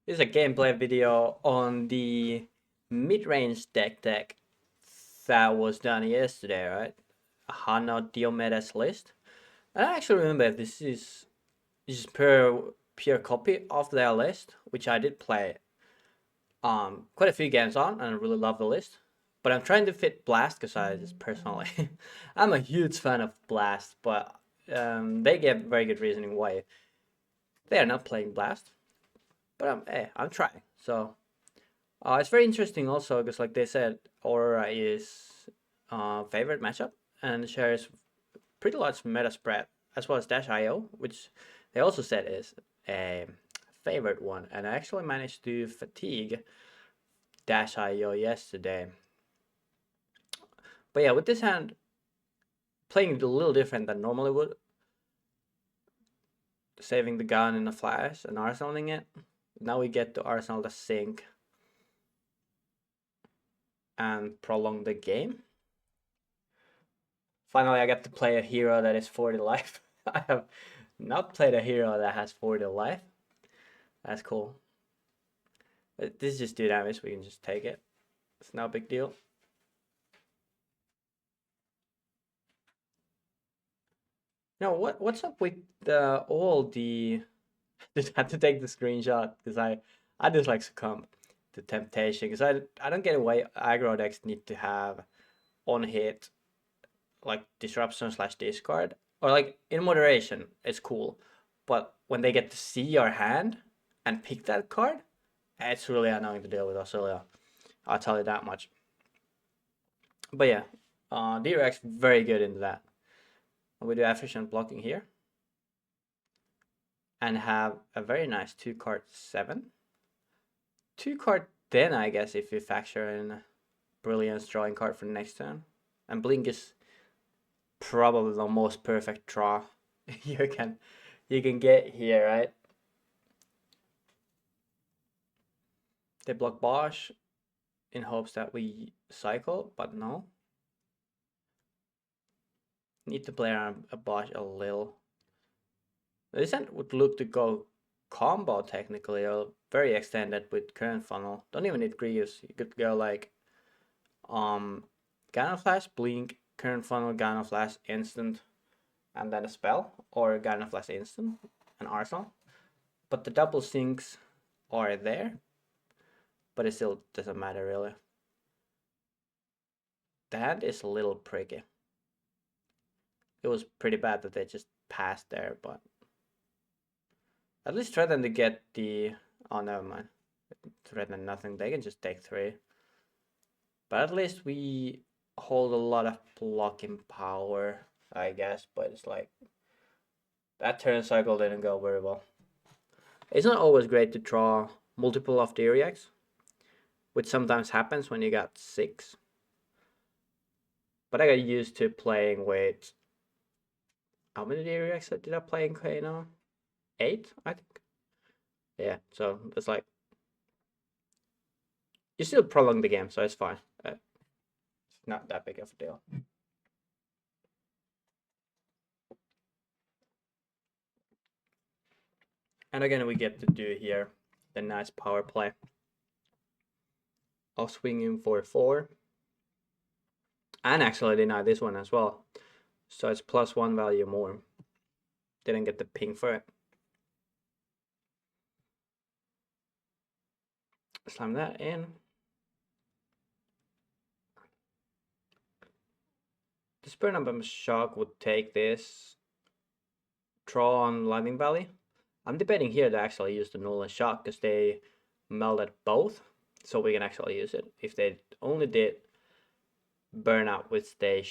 This is a gameplay video on the mid-range deck that was done yesterday, right? Hana Diomedes list. I don't actually remember if this is pure copy of their list, which I did play quite a few games on, and I really love the list. But I'm trying to fit Blast because I just personally I'm a huge fan of Blast, but they gave very good reasoning why they are not playing Blast. But I'm trying. So it's very interesting also because, like they said, Aurora is favorite matchup and shares pretty large meta spread, as well as Dash IO, which they also said is a favorite one. And I actually managed to fatigue Dash IO yesterday. But yeah, with this hand, playing it a little different than normally would. Saving the gun in a flash and arsenaling it. Now we get to arsenal the sync and prolong the game. Finally, I get to play a hero that is 40 life. I have not played a hero that has 40 life. That's cool. But this is just 2 damage, we can just take it. It's no big deal. Now, what's up with all the... Just had to take the screenshot because I just like succumb to temptation because I don't get why aggro decks need to have on hit like disruption slash discard, or like in moderation it's cool, but when they get to see your hand and pick that card, it's really annoying to deal with Oscilio. I'll tell you that much. But yeah, D-Rex very good into that. We do efficient blocking here and have a very nice 2-card 7. 2-card 10, I guess, if you factor in Brilliance drawing card for the next turn. And Blink is probably the most perfect draw you can get here, right? They block Bosch in hopes that we cycle, but no. Need to play around a Bosch a little. This end would look to go combo technically, or very extended with current funnel. Don't even need Grievous. You could go like Gano Flash, Blink, current funnel, Gano Flash, instant, and then a spell, or Gano Flash instant, and arsenal. But the double syncs are there, but it still doesn't matter really. That is a little tricky. It was pretty bad that they just passed there, but at least threaten to get the... Oh, never mind. Threaten nothing. They can just take 3. But at least we hold a lot of blocking power, I guess. But it's like that turn cycle didn't go very well. It's not always great to draw multiple of the reacts, which sometimes happens when you got 6. But I got used to playing with... How many reacts did I play in Kano? 8, I think. Yeah, so it's like you still prolong the game, so it's fine. It's not that big of a deal. And again, we get to do here the nice power play of swinging for 4, and actually deny this one as well, so it's +1 value more. Didn't get the ping for it. Slam that in. The Spur Number Shock would take this, draw on Lightning Valley. I'm debating here to actually use the Null and Shock because they melded both, so we can actually use it. If they only did Burnout, which they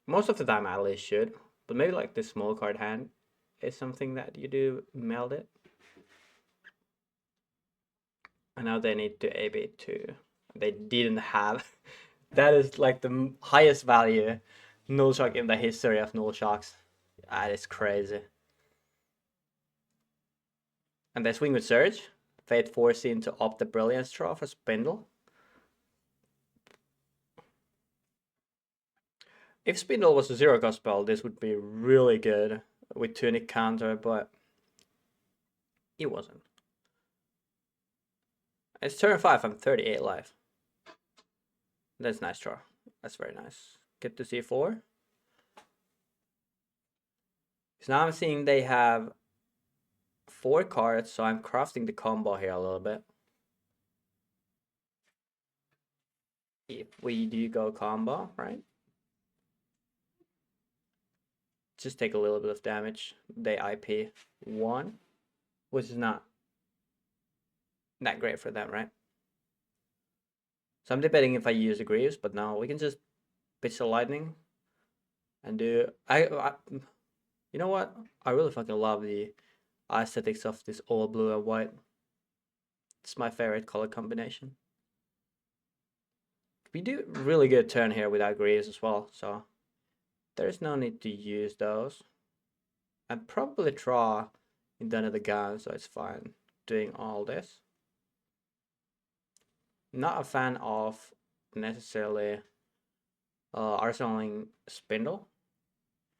most of the time at least should, but maybe like this small card hand is something that you do meld it. And now they need to AB 2. They didn't have. That is like the highest value null shock in the history of null shocks. That is crazy. And they swing with Surge. Fate force into opt the Brilliance draw for Spindle. If Spindle was a 0-cost spell, this would be really good with Tunic counter, but it wasn't. It's turn 5, I'm 38 life. That's nice draw. That's very nice. Get to C4. So now I'm seeing they have 4 cards, so I'm crafting the combo here a little bit. If we do go combo, right? Just take a little bit of damage. They IP 1, which is not that great for them, right? So I'm debating if I use the Greaves, but no, we can just pitch the lightning and do. You know what? I really fucking love the aesthetics of this all blue and white. It's my favorite color combination. We do really good turn here without Greaves as well, so there's no need to use those. I'd probably draw in the end of the gun, so it's fine doing all this. Not a fan of necessarily arsenaling Spindle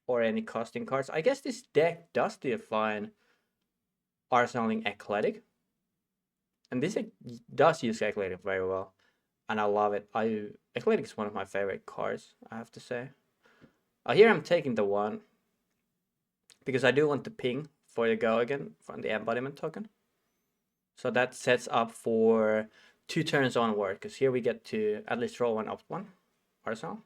or any costing cards. I guess this deck does define arsenaling Athletic, and this does use Athletic very well, and I love it. Athletic is one of my favorite cards, I have to say. Here I'm taking the 1 because I do want to ping for the go again from the embodiment token. So that sets up for 2 turns onward, because here we get to at least draw 1 up 1 arsenal.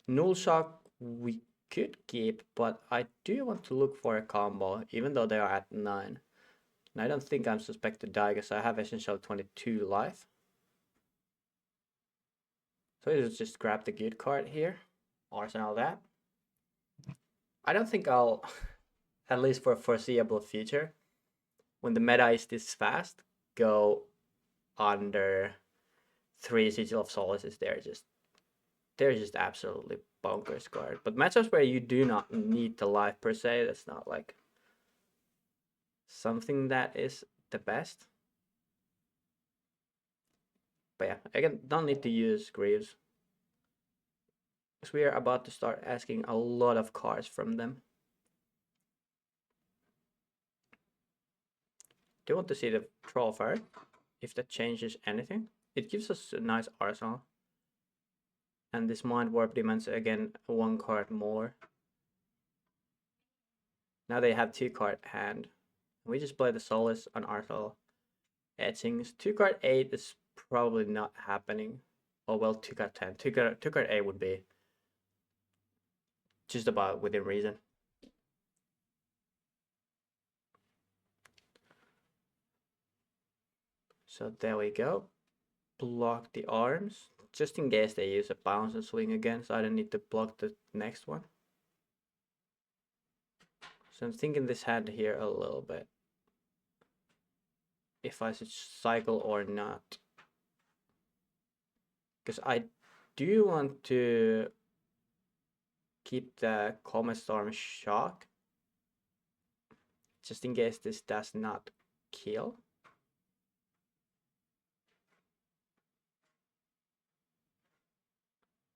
Null Shock we could keep, but I do want to look for a combo, even though they are at 9. And I don't think I'm suspect to die, because I have essential 22 life. So let's just grab the good card here, arsenal that. I don't think I'll, at least for a foreseeable future, when the meta is this fast, go under 3 Sigil of Solaces. They're just absolutely bonkers card. But matchups where you do not need the life per se, that's not like something that is the best. But yeah, again, don't need to use Greaves, because we are about to start asking a lot of cards from them. Do you want to see the Troll Fire? If that changes anything, it gives us a nice arsenal. And this Mind Warp demands again 1 card more. Now they have 2 card hand. We just play the Solace on arsenal etchings. 2 card 8 is probably not happening. Oh well, 2 card 10. 2 card 8 would be just about within reason. So there we go. Block the arms, just in case they use a bounce and swing again, so I don't need to block the next one. So I'm thinking this hand here a little bit, if I should cycle or not, because I do want to keep the Comet Storm Shock, just in case this does not kill.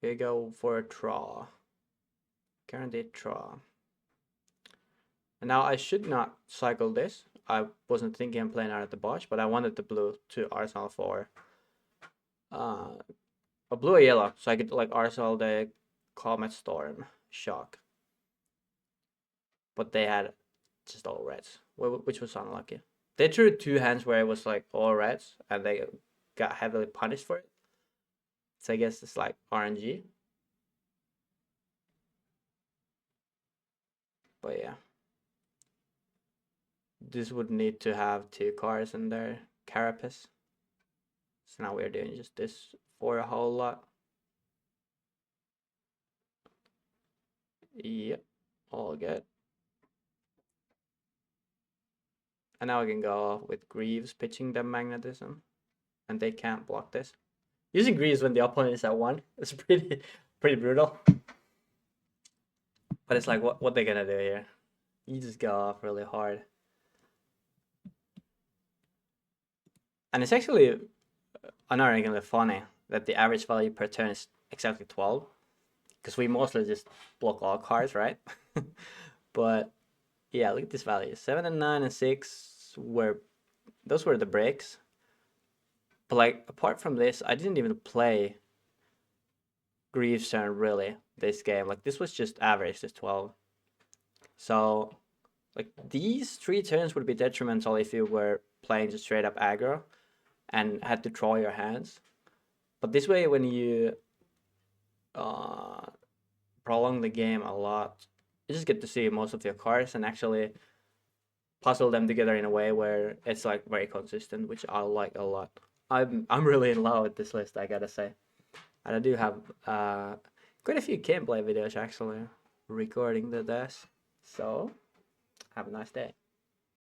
We go for a draw, guaranteed draw. And now I should not cycle this. I wasn't thinking I'm playing out of the box, but I wanted the blue to arsenal for a blue or yellow, so I could like arsenal the Comet Storm Shock. But they had just all reds, which was unlucky. They drew 2 hands where it was like all reds, and they got heavily punished for it. So I guess it's like RNG. But yeah. This would need to have 2 cards in their carapace. So now we're doing just this for a whole lot. Yep, all good. And now I can go off with Greaves pitching them magnetism, and they can't block this. Using Greaves when the opponent is at 1 is pretty brutal. But it's like what they're gonna do here. You just go off really hard. And it's actually unerringly funny that the average value per turn is exactly 12. Because we mostly just block all cards, right? But yeah, look at this value. 7 and 9 and 6 were those were the breaks. But like apart from this, I didn't even play Grief's turn really this game. Like this was just average, this 12. So like these 3 turns would be detrimental if you were playing just straight up aggro and had to draw your hands. But this way, when you prolong the game a lot, you just get to see most of your cards and actually puzzle them together in a way where it's like very consistent, which I like a lot. I'm really in love with this list, I gotta say. And I do have quite a few gameplay videos actually recording the desk. So have a nice day.